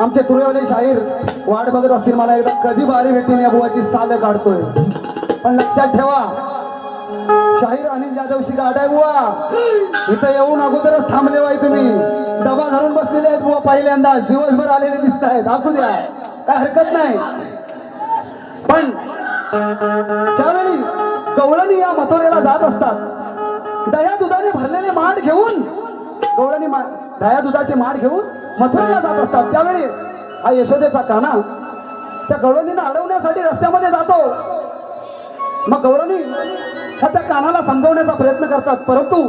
आमचे तुरेवाले शाहीर वाट बघत असतील मला एकदा कधी बारी भेटेल या बुवाची साल काढतोय. पण लक्षात ठेवा शाहीर अनिल जाधवशी गाठ आहे बुवा. इथं येऊन अगोदरच थांबले बाई तुम्ही. डबा धरून बसलेले आहेत बुवा. पहिल्यांदा दिवसभर आलेले दिसत आहेत. असू द्या काय हरकत नाही. पण ज्यावेळी गवळणी या मथुरेला जात असतात दया दुधाने भरलेले माठ घेऊन गवळणी दया दुधाचे माठ घेऊन मथुरेला जात असतात त्यावेळी हा यशोदेचा काना त्या गवळणीला अडवण्यासाठी रस्त्यामध्ये जातो. मग गवळणी त्या कानाला समजवण्याचा प्रयत्न करतात परंतु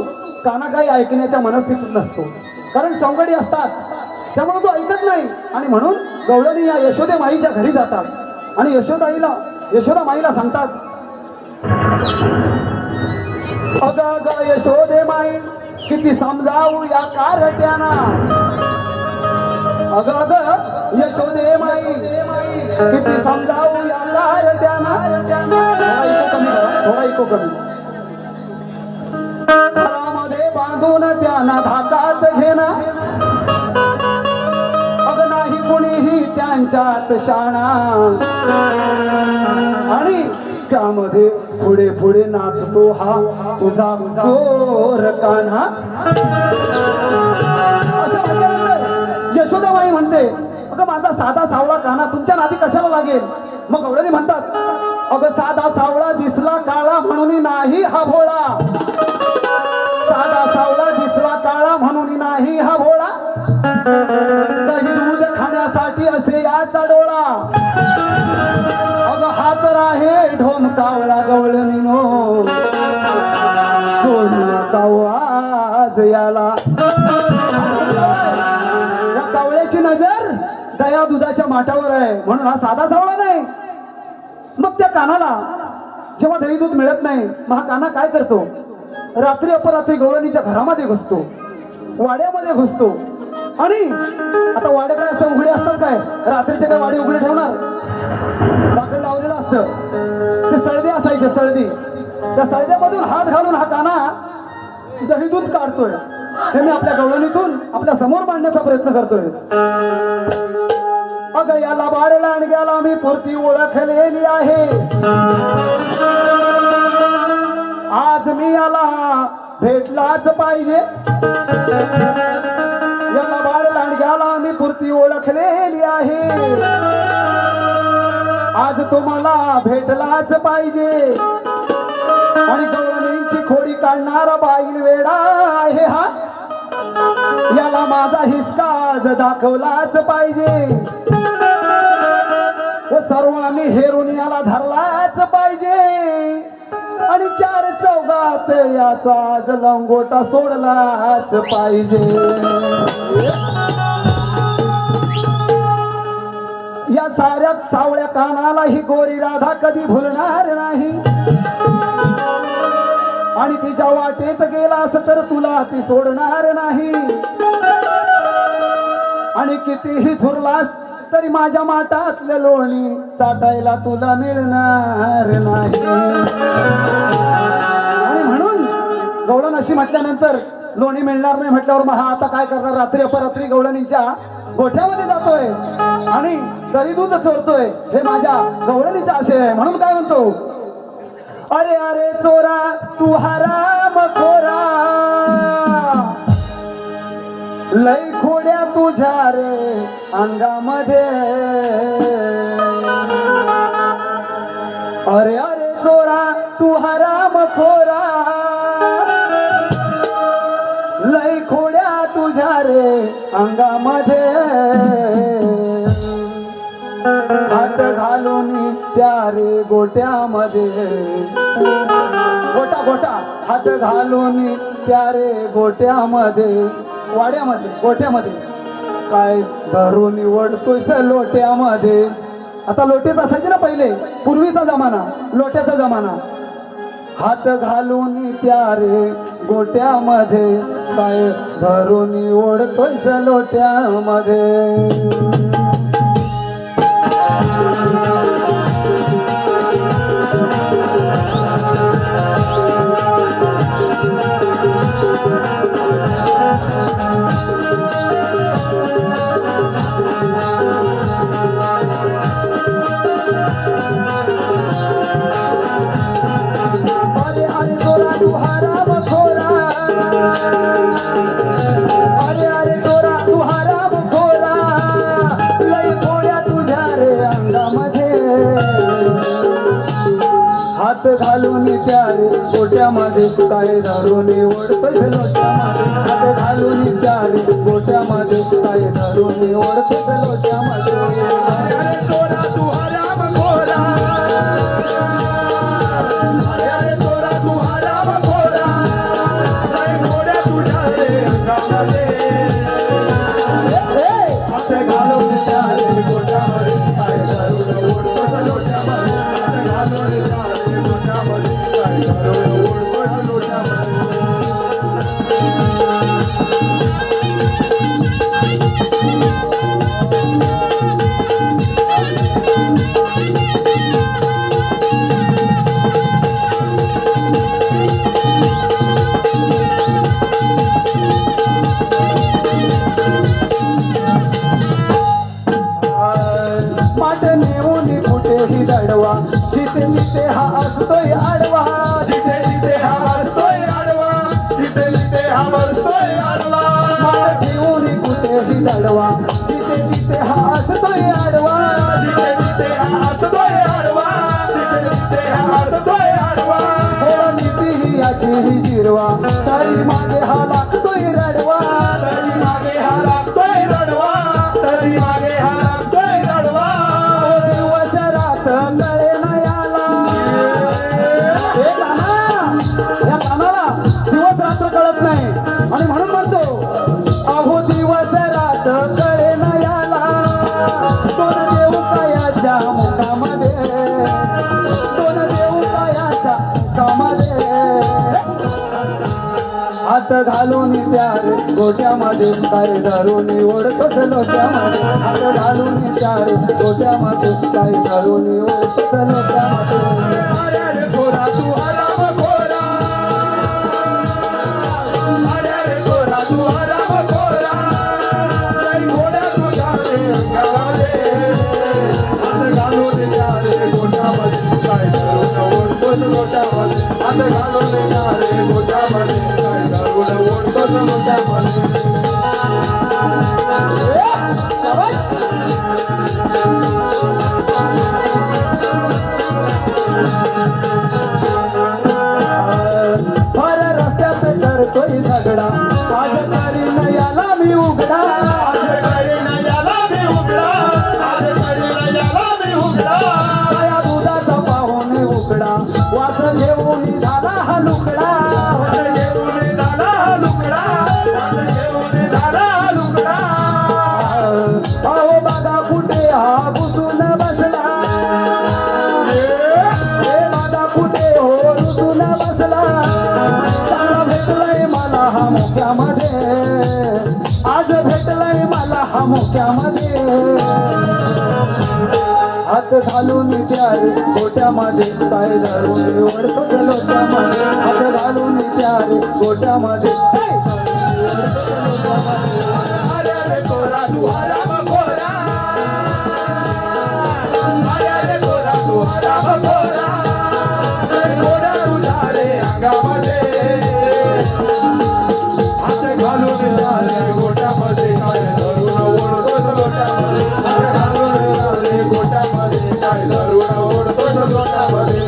काना काही ऐकण्याच्या मनस्थितीत नसतो. कारण सौंगडी असतात त्यामुळे तो ऐकत नाही. आणि म्हणून गवळणी या यशोदे माईच्या घरी जातात आणि यशोदा माईला सांगतात अग अग यशोदे माई किती समजावू या कारट्याना. अग अग यशोदे माई किती समजावू या कारट्याना. थोडा इको कमी. घरामध्ये बांधून त्यांना धाकात घेणा अग नाही कोणीही त्यांच्यात शाणा. आणि त्यामध्ये पुढे पुढे नाचतो हा तुझा चोर कान्हा. असं म्हटल्यानंतर यशोदाबाई म्हणते अगं माझा साधा सावळा कान्हा तुमच्या नादी कशाला लागेल. मग गवळणी म्हणतात अगं साधा सावळा दिसला काळा म्हणून नाही हा भोळा. साधा सावळा दिसला काळा म्हणून नाही हा भोळा. दही दूध खाण्यासाठी असे याचा डोळा. अगं हा तर आहे ढोमकावळा गवळणीनो सोडू नका आज याला. या कावळ्याची नजर दया दुधाच्या माठावर आहे म्हणून हा साधा सावळा नाही. मग त्या कानाला जेव्हा दही दूध मिळत नाही मग हा काना काय करतो रात्री अपरात्री गवळणीच्या घरामध्ये घुसतो वाड्यामध्ये घुसतो. आणि आता वाडे काय असं उघडे असतात काय रात्रीचे काय वाडे उघडे ठेवणार. लाकड लावलेलं असतं ते सळदी असायचे सळदी. त्या सळद्यामधून हात घालून हा काना दही दूध काढतोय. हे मी आपल्या गवळणीतून आपल्या समोर मांडण्याचा प्रयत्न करतोय. अगं याला बाळेला आणि गेला मी पुरती ओळखलेली आहे. आज मी याला भेटलाच पाहिजे. याला बाळेला आणि गेला मी पुरती ओळखलेली आहे. आज तुम्हाला भेटलाच पाहिजे. आणि गवळणींची खोडी काढणारा बाईल वेडा आहे हा. याला माझा हिसका दाखवलाच पाहिजे. व सर्वांनी हेरून याला धरलाच पाहिजे. आणि चार चौघात याचा आज लंगोटा सोडलाच पाहिजे. या साऱ्या सावळ्या कानाला ही गोरी राधा कधी भुलणार नाही. आणि तिच्या वाटेत गेलास तर तुला ती सोडणार नाही. आणि कितीही झुरलास तरी माझ्या माठातले लोणी चाटायला तुला मिळणार नाही. आणि म्हणून गवळण अशी म्हटल्यानंतर लोणी मिळणार नाही म्हटल्यावर मग हा आता काय करणार रात्री अपरात्री गवळणीच्या गोठ्यामध्ये जातोय आणि दही दूध चोरतोय. हे माझ्या गवळणीचा आशय आहे. म्हणून काय म्हणतो अरे अरे चोरा तू हराम खोरा लई खोड्या तुझ्या रे अंगामध्ये. अरे अरे चोरा तू हराम खोरा लई खोड्या तुझ्या रे अंगामध्ये. हात घालून त्या रे गोट्यामध्ये गोटा गोटा हात घालून त्या रे गोट्यामध्ये वाड्यामध्ये गोट्यामध्ये काय धरून निवडतोय लोट्यामध्ये. आता लोटेच असायचे ना पहिले पूर्वीचा जमाना लोट्याचा जमाना. हात घालून त्या रे गोट्यामध्ये काय धरून निवडतोय लोट्यामध्ये. गोट्यामध्ये काय धरून ओढतोय लोट्यामध्ये हात घालून चारी गोट्यामध्ये काय धरून ओढतोय लोट्यामध्ये चोरा तू हराम खोरा अरे चोरा तू हराम खोरा काय घोड्या तुझ्या रे अंगामध्ये हात घालून चारी गोट्यामध्ये काय धरून ओढतोय लोट्यामध्ये हात घालून चारी गोट्यामध्ये काय धरून ओढतोय लोट्यामध्ये दडवा जिथे जिथे हा असतोय आडवा जिथे जिथे हा बसतोय आडवा जिथे जिथे हा बसतोय आडवा माठ ठेवून कुठेही दडवा जिथे जिथे हा असतोय आडवा जिथे जिथे हा असतोय आडवा जिथे जिथे हा असतोय आडवा थोडा नीती ही याची ही जिरवा तरी मागे हा लागतोय रडवा तरी मागे हा लागतोय रडवा तरी मागे हा लागतोय रडवा दिवस रात कळे ना याला हे काना या कानाला दिवस रात्र कळत नाही आणि म्हणून म्हणतो अहो दिवस रात कळे ना याला दोन देऊ कायाच्या मुखामध्ये दोन देऊ कायाच्या मुखामध्ये हात घालून त्या रे गोट्यामध्ये काय धरून ओढतोच लोट्यामध्ये हात घालून त्या रे गोट्यामध्ये काय धरून ओढतोच लोट्यामध्ये अरे चोरा तू हराम खोरा अरे चोरा तू हराम खोरा काय घोड्या तुझ्या रे अंगामध्ये हात घालून त्या रे गोट्यामध्ये काय धरून ओढतोच लोट्यामध्ये हात घालून त्या रे गोट्यामध्ये काय धरून ओढतोच लोट्यामध्ये भर रस्त्यात करतोय झगडा आज तरी नयाला मी उघडा आज करीन याला मी उघडा आज करीन याला मी उघडा काया दुधाचा पाहून उघडा वास घेऊन झाला हा लुकडा घेऊन झाला लुकडा घेऊन झाला लुकडा अहो बागा कुठे हा घुसून बसला हे बागा कुठे हो रुसून बसला चांगला भेटलाय मला हा मोक्यामध्ये आज भेटलाय मला हा मोक्यामध्ये हात घालून त्या रे गोट्यामध्ये काय धरून ओढतोच लोट्यामध्ये हात घालून त्या रे गोट्यामध्ये अरे चोरा तू हराम खोरा अरे चोरा तू हराम खोरा घोडा तुझ्या रे अंगामध्ये हात घालून जा रे गोट्यामध्ये काय धरून ओढतोच लोट्यामध्ये हात घालून जा रे गोट्यामध्ये काय धरून ओढतोच लोट्यामध्ये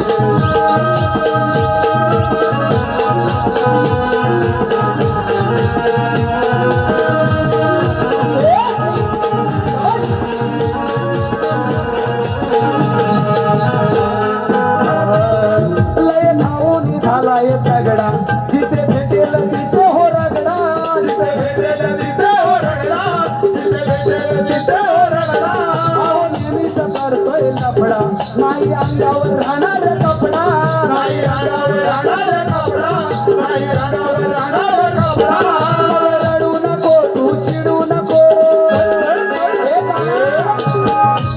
लय धावून झालाय तगडा जिथे भेटेल तिथे हो रगडा जिथे भेटेल तिथे हो रगडा जिथे भेटेल तिथे हो रगडा अहो नेहमीच करतोय लफडा नाही अंगावर राहणार कपडा नाही रागावर राहणार कपडा नाही रागावर राहणार कपडा रडू नको तू चिडू नको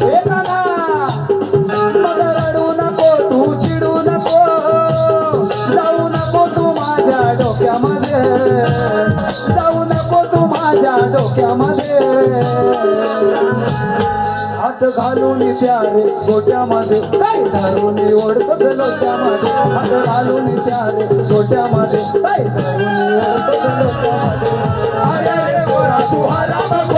हे काना मग रडू नको तू चिडू नको जाऊ नको तू माझ्या डोक्यामध्ये जाऊ नको तू माझ्या डोक्यामध्ये हात घालून त्या रे गोट्यामध्ये काय धरून ओढतोच लोट्यामध्ये हात घालून त्या रे गोट्यामध्ये काय धरून ओढतोच लोट्यामध्ये अरे गोरा तू हराम